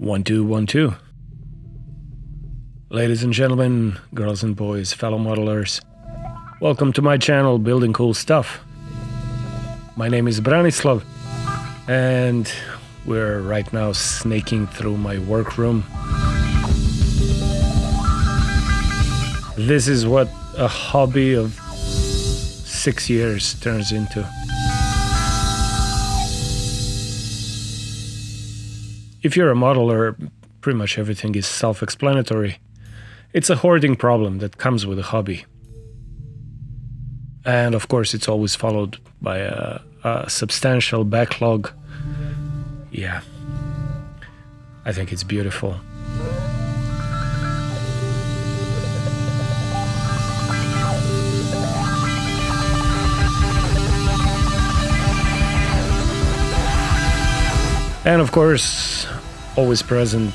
1 2 1 2. Ladies and gentlemen, girls and boys, fellow modelers, welcome to my channel Building Cool Stuff. My name is Branislav and we're right now snaking through my workroom. This is what a hobby of 6 years turns into. If you're a modeler, pretty much everything is self-explanatory. It's a hoarding problem that comes with a hobby. And of course, it's always followed by a substantial backlog. Yeah, I think it's beautiful. And of course, always present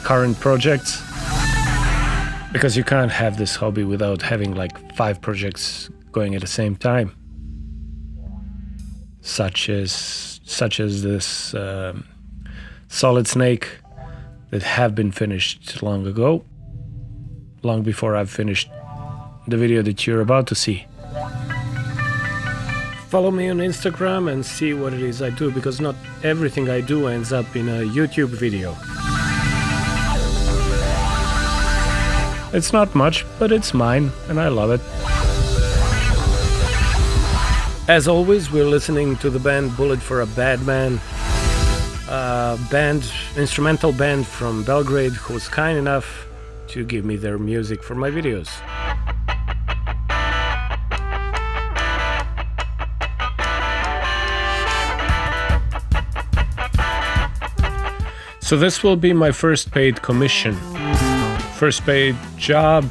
current projects, because you can't have this hobby without having like 5 projects going at the same time, such as this solid snake that have been finished long ago, long before I've finished the video that you're about to see. Follow me on Instagram and see what it is I do, because not everything I do ends up in a YouTube video. It's not much, but it's mine and I love it. As always, we're listening to the band Bullet for a Badman, a instrumental band from Belgrade who was kind enough to give me their music for my videos. So this will be my first paid commission, first paid job.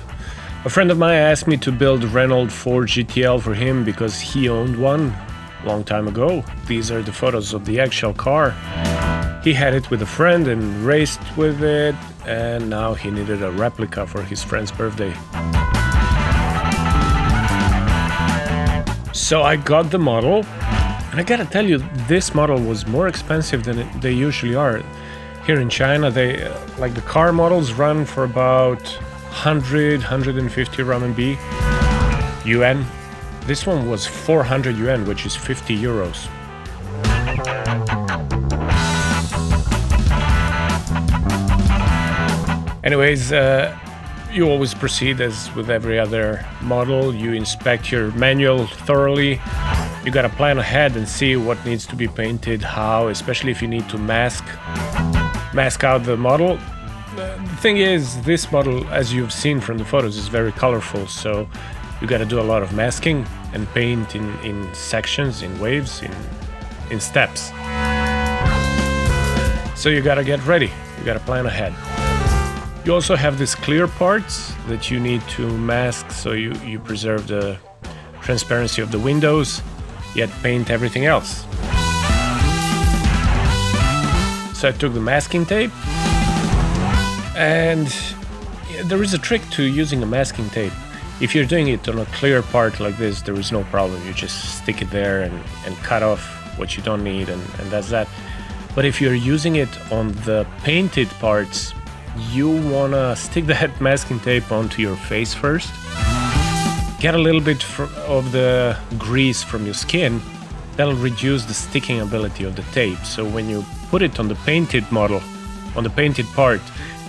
A friend of mine asked me to build Renault Ford GTL for him because he owned one a long time ago. These are the photos of the actual car. He had it with a friend and raced with it, and now he needed a replica for his friend's birthday. So I got the model, and I gotta tell you, this model was more expensive than they usually are. Here in China, they like the car models run for about 150 RMB yuan. This one was 400 yuan, which is 50 euros. Anyways, you always proceed as with every other model. You inspect your manual thoroughly. You gotta plan ahead and see what needs to be painted, how, especially if you need to mask out the model. The thing is, this model, as you've seen from the photos, is very colorful, so you got to do a lot of masking and paint in sections, in waves, in steps. So you got to get ready, you got to plan ahead. You also have these clear parts that you need to mask, so you preserve the transparency of the windows, yet paint everything else. So I took the masking tape, and there is a trick to using a masking tape. If you're doing it on a clear part like this, there is no problem. You just stick it there and cut off what you don't need, and that's that. But if you're using it on the painted parts, you wanna stick that masking tape onto your face first. Get a little bit of the grease from your skin. That'll reduce the sticking ability of the tape. So when you put it on the painted model, on the painted part,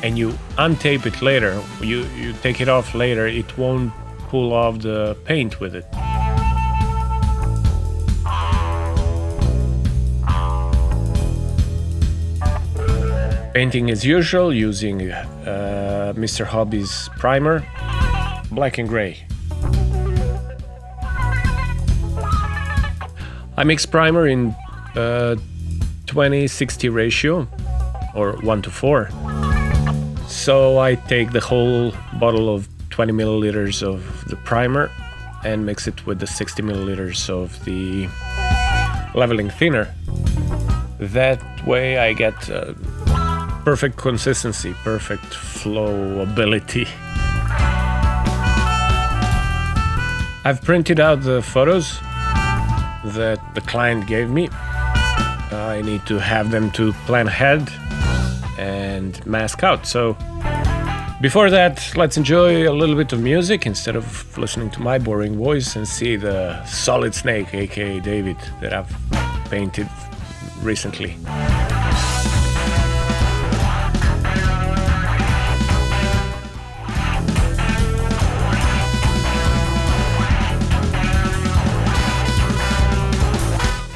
and you untape it later, you take it off later, it won't pull off the paint with it. Painting as usual, using Mr. Hobby's primer, black and gray. I mix primer in 20-60 ratio, or 1:4. So I take the whole bottle of 20 milliliters of the primer and mix it with the 60 milliliters of the leveling thinner. That way I get perfect consistency, perfect flowability. I've printed out the photos that the client gave me. I need to have them to plan ahead and mask out. So before that, let's enjoy a little bit of music instead of listening to my boring voice and see the solid snake, aka David, that I've painted recently.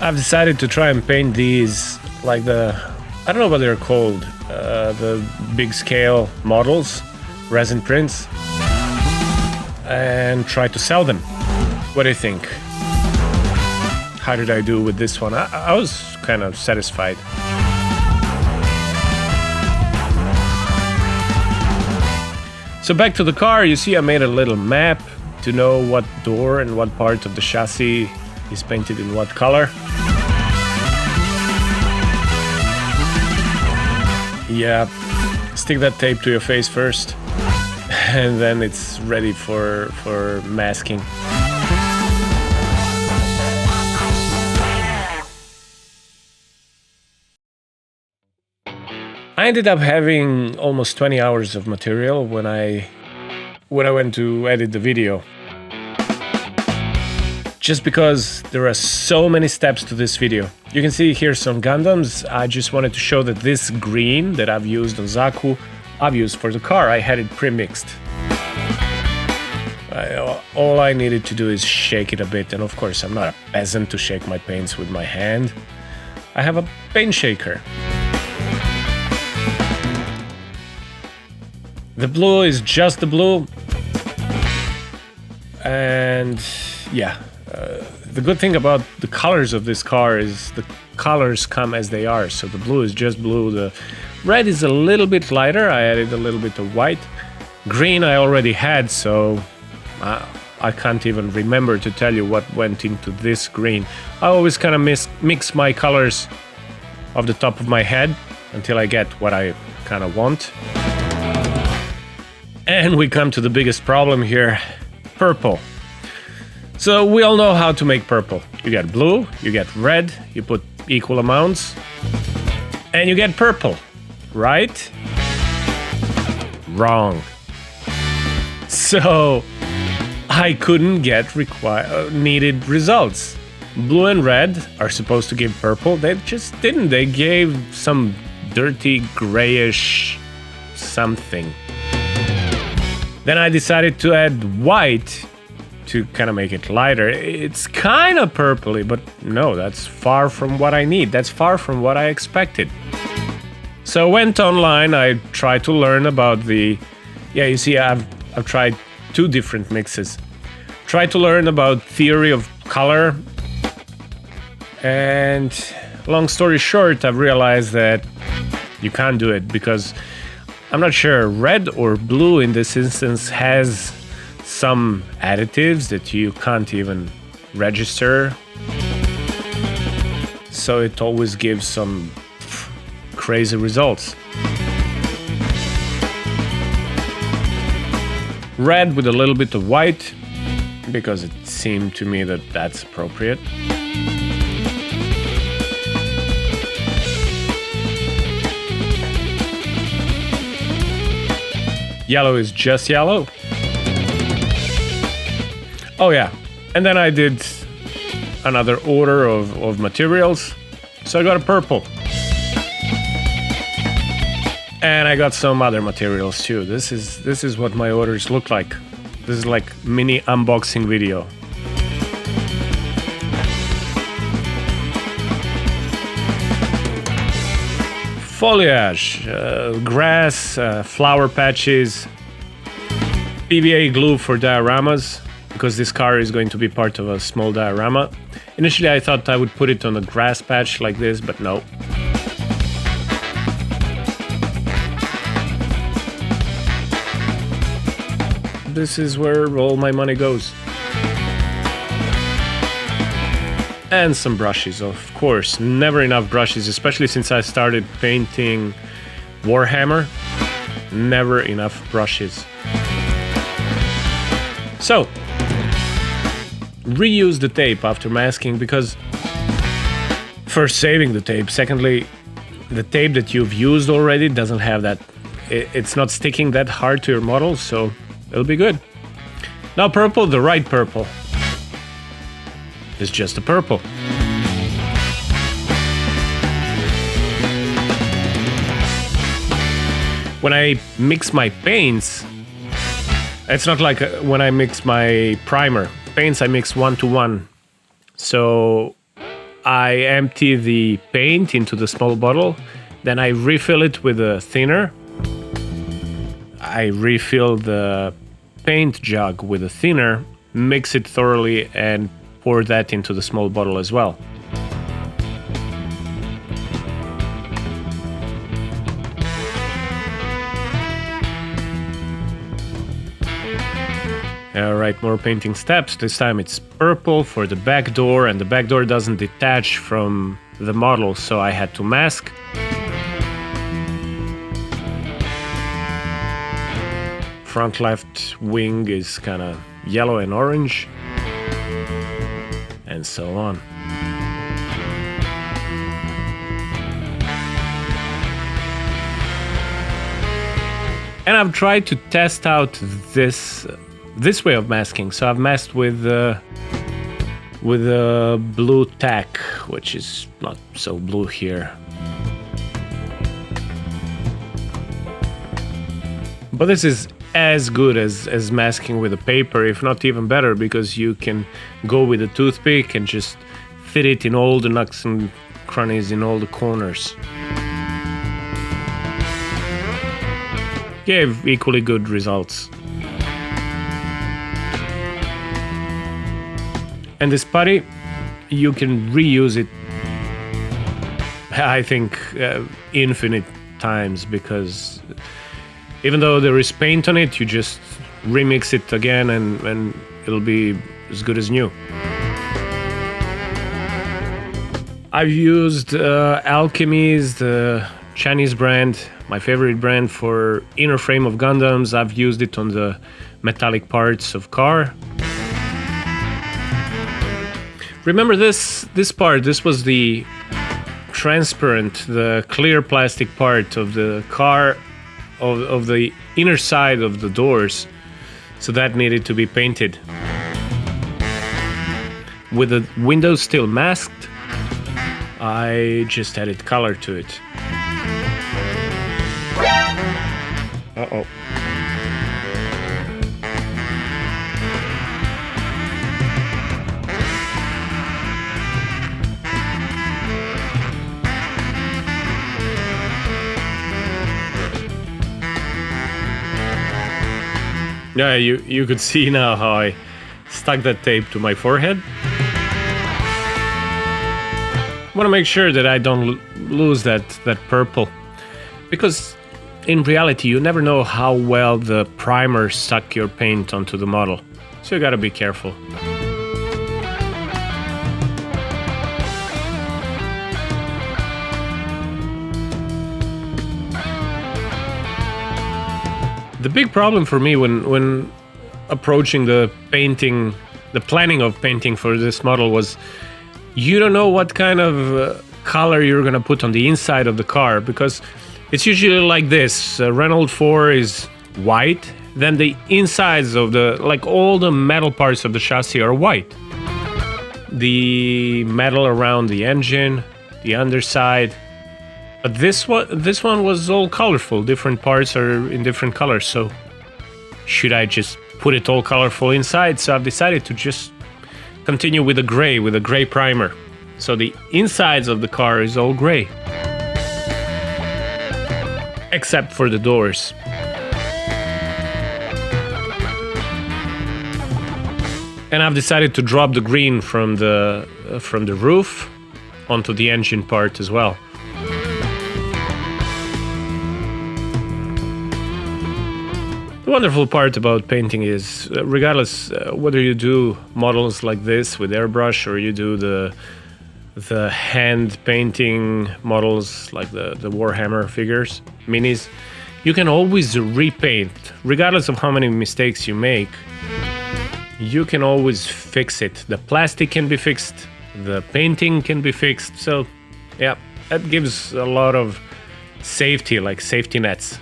I've decided to try and paint these like I don't know what they're called, the big scale models, resin prints, and try to sell them. What do you think? How did I do with this one? I was kind of satisfied. So back to the car, you see I made a little map to know what door and what part of the chassis is painted in what color. Yeah, stick that tape to your face first, and then it's ready for masking. I ended up having almost 20 hours of material when I went to edit the video. Just because there are so many steps to this video. You can see here some Gundams. I just wanted to show that this green that I've used on Zaku, I've used for the car. I had it pre-mixed. All I needed to do is shake it a bit, and of course I'm not a peasant to shake my paints with my hand. I have a paint shaker. The blue is just the blue. And yeah. The good thing about the colors of this car is the colors come as they are. So the blue is just blue. The red is a little bit lighter. I added a little bit of white. Green I already had, so I can't even remember to tell you what went into this green. I always kind of mix my colors off the top of my head until I get what I kind of want. And we come to the biggest problem here, purple. So we all know how to make purple. You get blue, you get red, you put equal amounts, and you get purple, right? Wrong. So I couldn't get needed results. Blue and red are supposed to give purple. They just didn't. They gave some dirty grayish something. Then I decided to add white to kind of make it lighter. It's kind of purpley, but no, that's far from what I need. That's far from what I expected. So I went online, I tried to learn about you see, I've tried 2 different mixes. Tried to learn about theory of color, and long story short, I've realized that you can't do it because I'm not sure, red or blue in this instance has some additives that you can't even register, so it always gives some crazy results. Red with a little bit of white, because it seemed to me that that's appropriate. Yellow is just yellow. Oh yeah, and then I did another order of materials, so I got a purple. And I got some other materials too. This is what my orders look like. This is like mini unboxing video. Foliage, grass, flower patches, PVA glue for dioramas, because this car is going to be part of a small diorama. Initially I thought I would put it on a grass patch like this, but no. This is where all my money goes. And some brushes, of course. Never enough brushes, especially since I started painting Warhammer. Never enough brushes. So, reuse the tape after masking, because first, saving the tape. Secondly, the tape that you've used already doesn't have that, it's not sticking that hard to your model, so it'll be good. Now purple, the right purple. It's just a purple. When I mix my paints, it's not like when I mix my primer. Paints I mix 1-to-1. So I empty the paint into the small bottle, then I refill it with a thinner. I refill the paint jug with a thinner, mix it thoroughly, and pour that into the small bottle as well. Alright, more painting steps. This time it's purple for the back door, and the back door doesn't detach from the model, so I had to mask. Front left wing is kind of yellow and orange, and so on. And I've tried to test out this way of masking. So I've masked with blue tack, which is not so blue here. But this is as good as masking with a paper, if not even better, because you can go with a toothpick and just fit it in all the nooks and crannies, in all the corners. Gave equally good results. And this putty, you can reuse it, I think, infinite times, because even though there is paint on it, you just remix it again and it'll be as good as new. I've used Alchemy's, the Chinese brand, my favorite brand for inner frame of Gundams. I've used it on the metallic parts of car. Remember this part, this was the transparent, the clear plastic part of the car, of the inner side of the doors, so that needed to be painted. With the windows still masked, I just added color to it. Uh-oh. Yeah, you could see now how I stuck that tape to my forehead. I want to make sure that I don't lose that purple, because in reality you never know how well the primer stuck your paint onto the model, so you gotta be careful. The big problem for me when approaching the painting, the planning of painting for this model, was you don't know what kind of color you're gonna put on the inside of the car, because it's usually like this. Renault 4 is white, then the insides of like all the metal parts of the chassis are white. The metal around the engine, the underside. But this one was all colorful. Different parts are in different colors. So should I just put it all colorful inside? So I've decided to just continue with a gray primer. So the insides of the car is all gray, except for the doors. And I've decided to drop the green from the roof onto the engine part as well. The wonderful part about painting is, regardless whether you do models like this with airbrush or you do the hand painting models like the Warhammer figures, minis, you can always repaint. Regardless of how many mistakes you make, you can always fix it. The plastic can be fixed, the painting can be fixed. So yeah, That gives a lot of safety, like safety nets.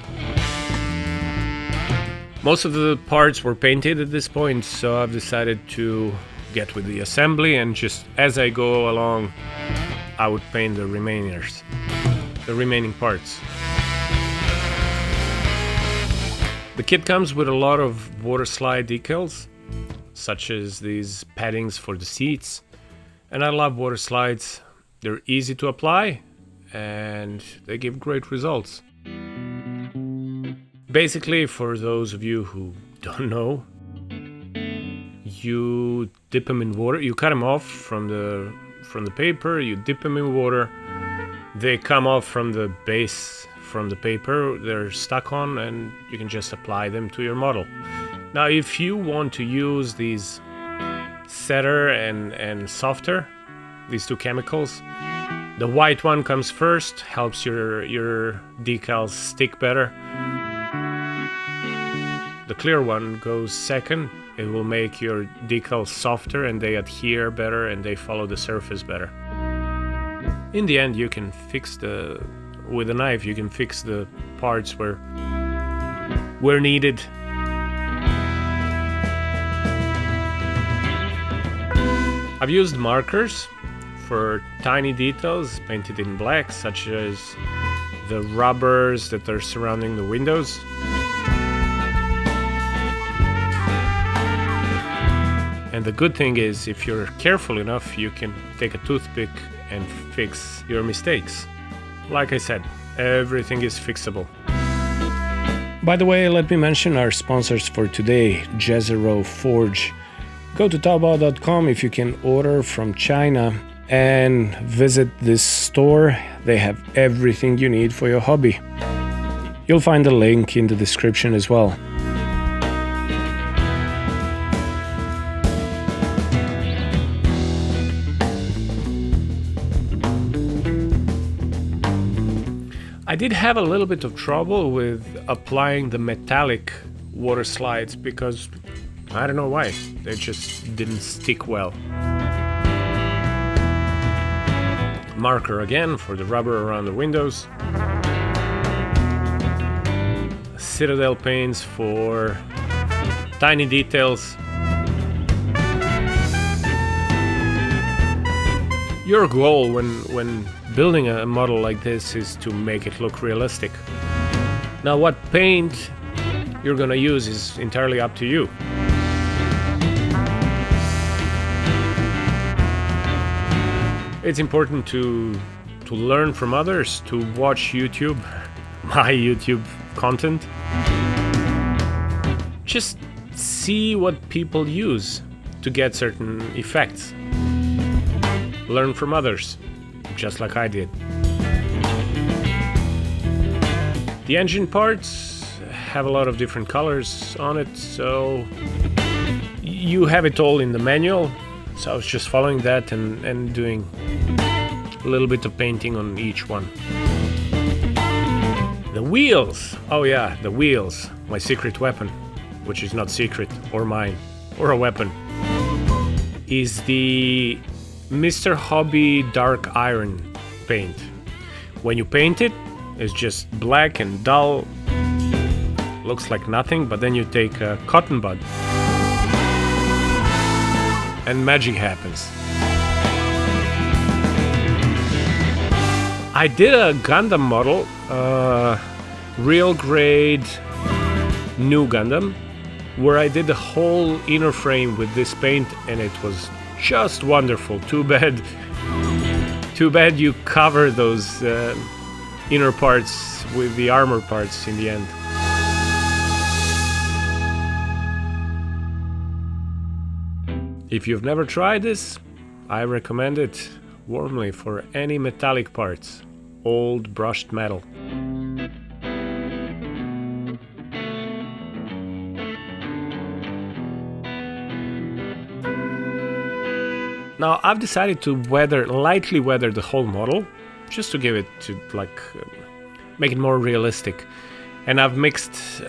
Most of the parts were painted at this point, so I've decided to get with the assembly, and just as I go along, I would paint the remaining parts. The kit comes with a lot of water slide decals, such as these paddings for the seats, and I love water slides. They're easy to apply and they give great results. Basically, for those of you who don't know, you dip them in water, you cut them off from the paper, you dip them in water, they come off from the base from the paper they're stuck on, and you can just apply them to your model. Now, if you want to use these setter and softer, these two chemicals, the white one comes first, helps your decals stick better. The clear one goes second. It will make your decals softer and they adhere better and they follow the surface better. In the end, you can fix with a knife, you can fix the parts where needed. I've used markers for tiny details painted in black, such as the rubbers that are surrounding the windows. And the good thing is, if you're careful enough, you can take a toothpick and fix your mistakes. Like I said, everything is fixable. By the way, let me mention our sponsors for today, Jezero Forge. Go to Taobao.com if you can order from China and visit this store. They have everything you need for your hobby. You'll find a link in the description as well. I did have a little bit of trouble with applying the metallic water slides because I don't know why, they just didn't stick well. Marker again for the rubber around the windows. Citadel paints for tiny details. Your goal when building a model like this is to make it look realistic. Now, what paint you're gonna use is entirely up to you. It's important to learn from others, to watch YouTube, my YouTube content. Just see what people use to get certain effects. Learn from others, just like I did. The engine parts have a lot of different colors on it, so you have it all in the manual. So I was just following that and doing a little bit of painting on each one. The wheels! Oh yeah, the wheels. My secret weapon, which is not secret, or mine, or a weapon, is the Mr. Hobby Dark Iron paint. When you paint it, it's just black and dull, looks like nothing, but then you take a cotton bud and magic happens. I did a Gundam model, real grade new Gundam, where I did the whole inner frame with this paint, and it was just wonderful. Too bad you cover those inner parts with the armor parts in the end. If you've never tried this, I recommend it warmly for any metallic parts, old brushed metal. Now I've decided to lightly weather the whole model, just to give it to make it more realistic. And I've mixed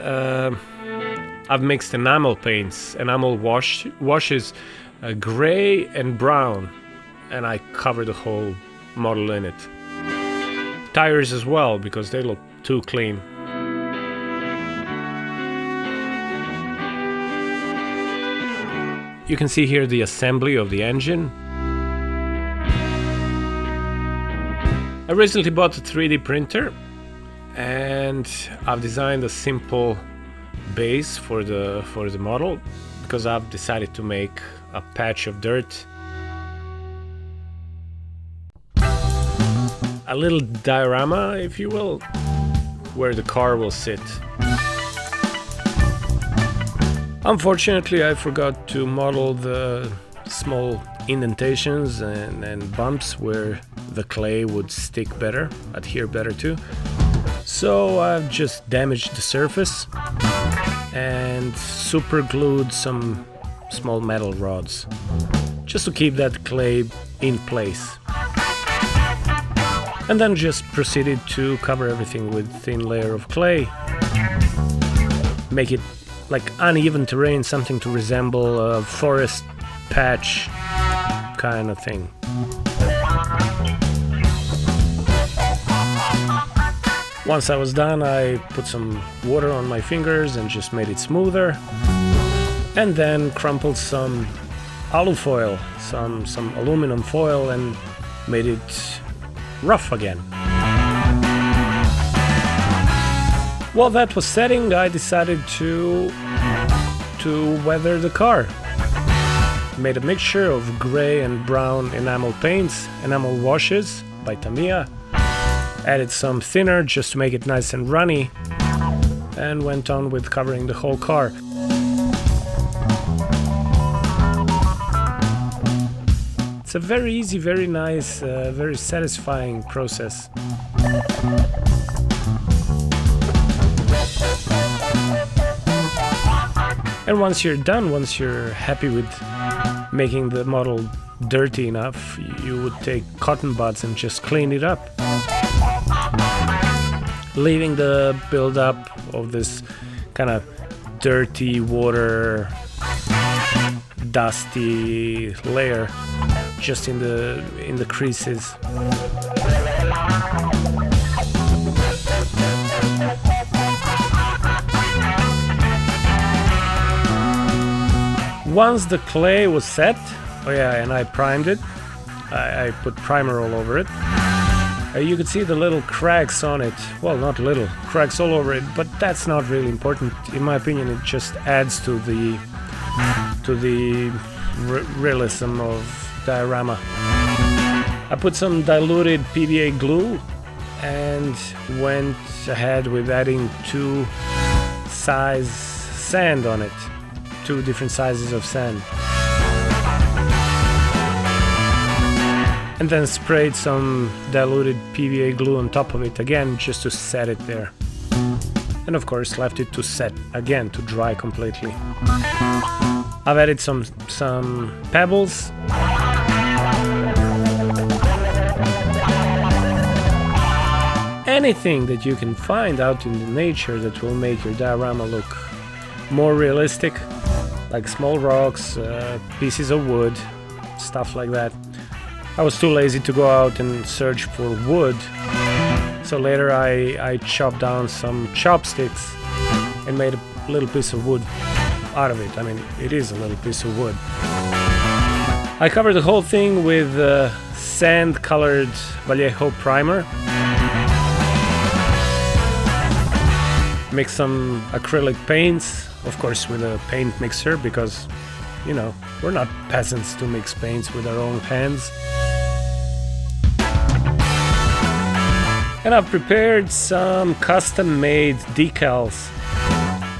enamel paints, enamel washes, gray and brown, and I cover the whole model in it. tires as well, because they look too clean. You can see here the assembly of the engine. I recently bought a 3D printer and I've designed a simple base for the model, because I've decided to make a patch of dirt, a little diorama, if you will, where the car will sit. Unfortunately, I forgot to model the small indentations and bumps where the clay would stick better, adhere better to. So I've just damaged the surface and super glued some small metal rods just to keep that clay in place. And then just proceeded to cover everything with thin layer of clay. Make it like uneven terrain, something to resemble a forest patch kind of thing. Once I was done, I put some water on my fingers and just made it smoother, and then crumpled some alu foil, some aluminum foil, and made it rough again. While that was setting, I decided to weather the car. Made a mixture of gray and brown enamel paints, enamel washes by Tamiya. Added some thinner just to make it nice and runny, and went on with covering the whole car. It's a very easy, very nice, very satisfying process. And once you're done, once you're happy with making the model dirty enough, you would take cotton buds and just clean it up, leaving the build-up of this kind of dirty water, dusty layer just in the creases. Once the clay was set, oh yeah, and I primed it, I put primer all over it. You could see the little cracks on it. Well, not little, cracks all over it, but that's not really important. In my opinion, it just adds to the realism of diorama. I put some diluted PVA glue and went ahead with adding two sand on it. Two different sizes of sand. And then sprayed some diluted PVA glue on top of it again, just to set it there. And of course left it to set again, to dry completely. I've added some pebbles. Anything that you can find out in the nature that will make your diorama look more realistic, like small rocks, pieces of wood, stuff like that. I was too lazy to go out and search for wood, so later I chopped down some chopsticks and made a little piece of wood out of it. I mean, it is a little piece of wood. I covered the whole thing with sand-colored Vallejo primer. Mixed some acrylic paints, of course with a paint mixer, because, you know, we're not peasants to mix paints with our own hands. And I've prepared some custom-made decals.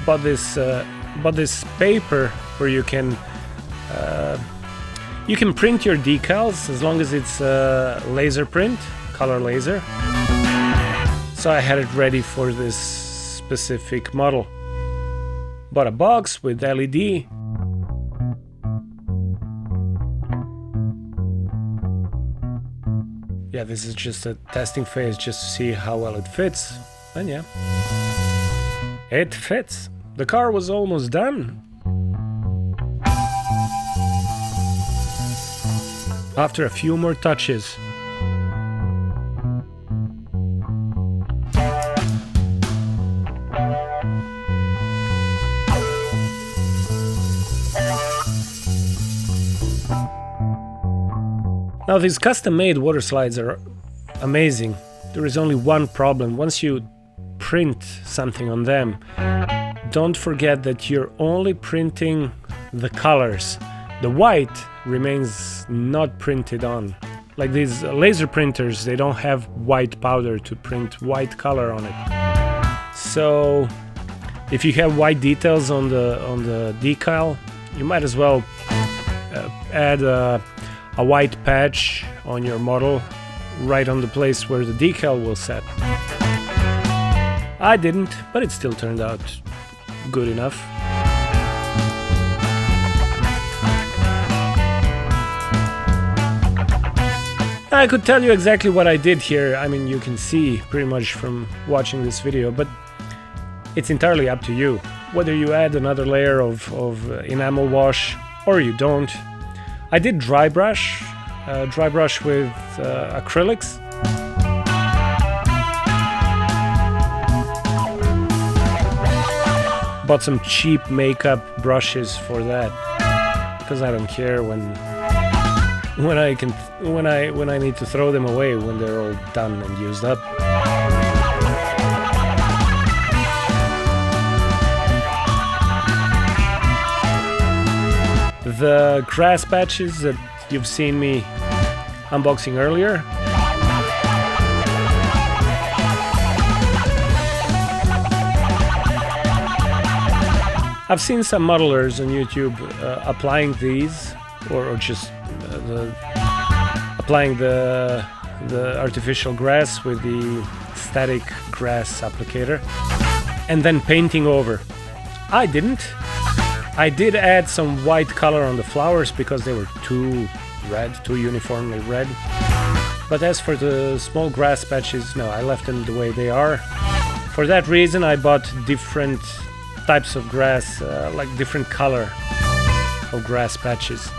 Bought this paper where you can print your decals as long as it's laser print, color laser. So I had it ready for this specific model. Bought a box with LED. Yeah, this is just a testing phase just to see how well it fits. And yeah, it fits. The car was almost done. After a few more touches. Now these custom-made water slides are amazing. There is only one problem. Once you print something on them, don't forget that you're only printing the colors. The white remains not printed on. Like these laser printers, they don't have white powder to print white color on it. So if you have white details on the decal, you might as well add a white patch on your model right on the place where the decal will set. I didn't, but it still turned out good enough. I could tell you exactly what I did here. I mean, you can see pretty much from watching this video, but it's entirely up to you. Whether you add another layer of enamel wash or you don't. I did dry brush with acrylics. Bought some cheap makeup brushes for that, because I don't care when I need to throw them away when they're all done and used up. The grass patches that you've seen me unboxing earlier, I've seen some modelers on YouTube applying these, or just applying the artificial grass with the static grass applicator and then painting over. I didn't. I did add some white color on the flowers because they were too red, too uniformly red. But as for the small grass patches, no, I left them the way they are. For that reason, I bought different types of grass, like different color of grass patches.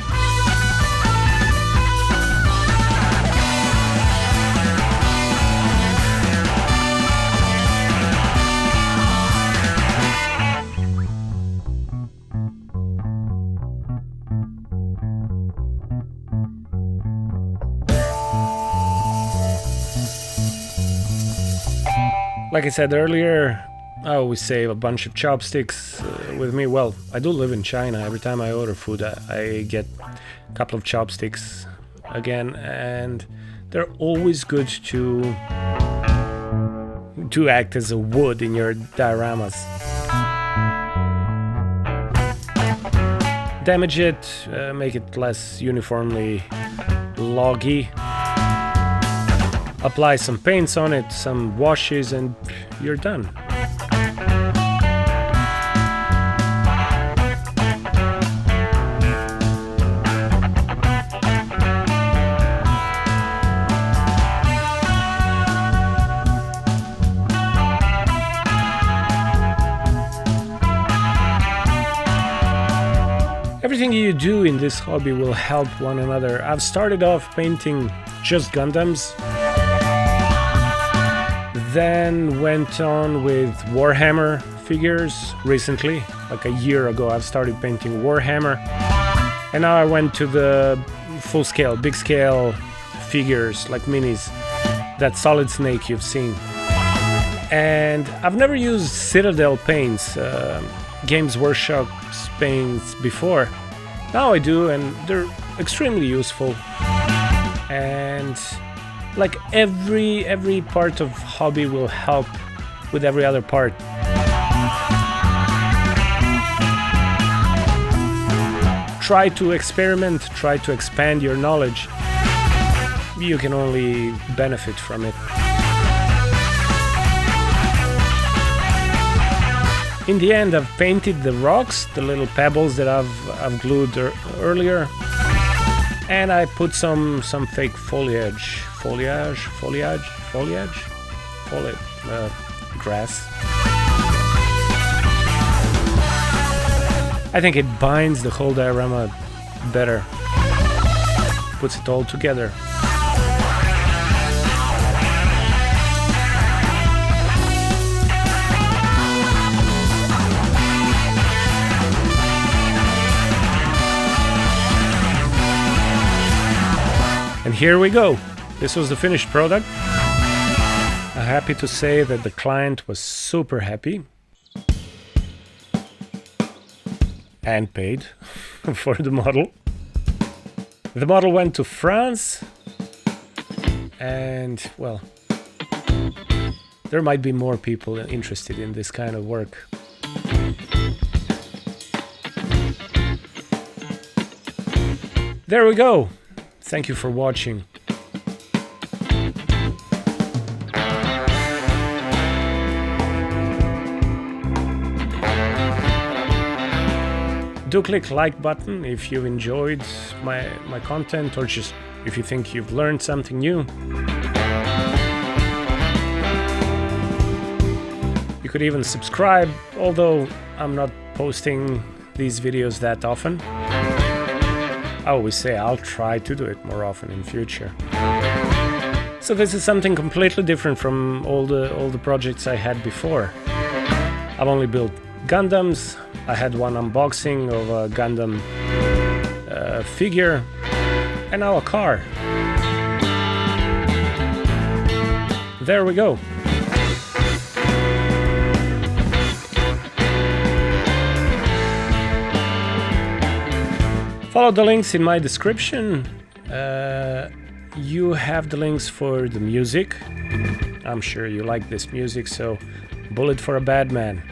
Like I said earlier, I always save a bunch of chopsticks with me. Well, I do live in China. Every time I order food, I get a couple of chopsticks again, and they're always good to act as a wood in your dioramas. Damage it, make it less uniformly loggy. Apply some paints on it, some washes, and you're done. Everything you do in this hobby will help one another. I've started off painting just Gundams, then went on with Warhammer figures recently. Like a year ago I've started painting Warhammer, and now I went to the full scale, big scale figures like minis, that Solid Snake you've seen. And I've never used Citadel paints, Games Workshop's paints before. Now I do, and they're extremely useful. And like every part of hobby will help with every other part. Try to experiment, try to expand your knowledge. You can only benefit from it. In the end, I've painted the rocks, the little pebbles that I've glued earlier, and I put some fake foliage, grass. I think it binds the whole diorama better, puts it all together. And here we go. This was the finished product. I'm happy to say that the client was super happy and paid for the model. The model went to France, and well, there might be more people interested in this kind of work. There we go. Thank you for watching. Do click like button if you enjoyed my content, or just if you think you've learned something new. You could even subscribe, although I'm not posting these videos that often. I always say I'll try to do it more often in future. So this is something completely different from all the projects I had before. I've only built Gundams. I had one unboxing of a Gundam figure, and now a car. There we go. Follow the links in my description. You have the links for the music. I'm sure you like this music, so bullet for a badman.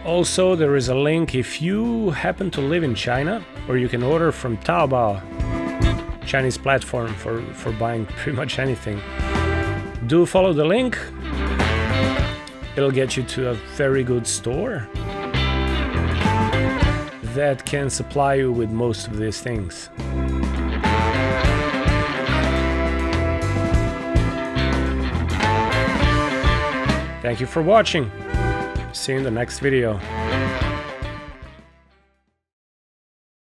Also, there is a link if you happen to live in China, or you can order from Taobao, Chinese platform for buying pretty much anything. Do follow the link. It'll get you to a very good store that can supply you with most of these things. Thank you for watching. See you in the next video.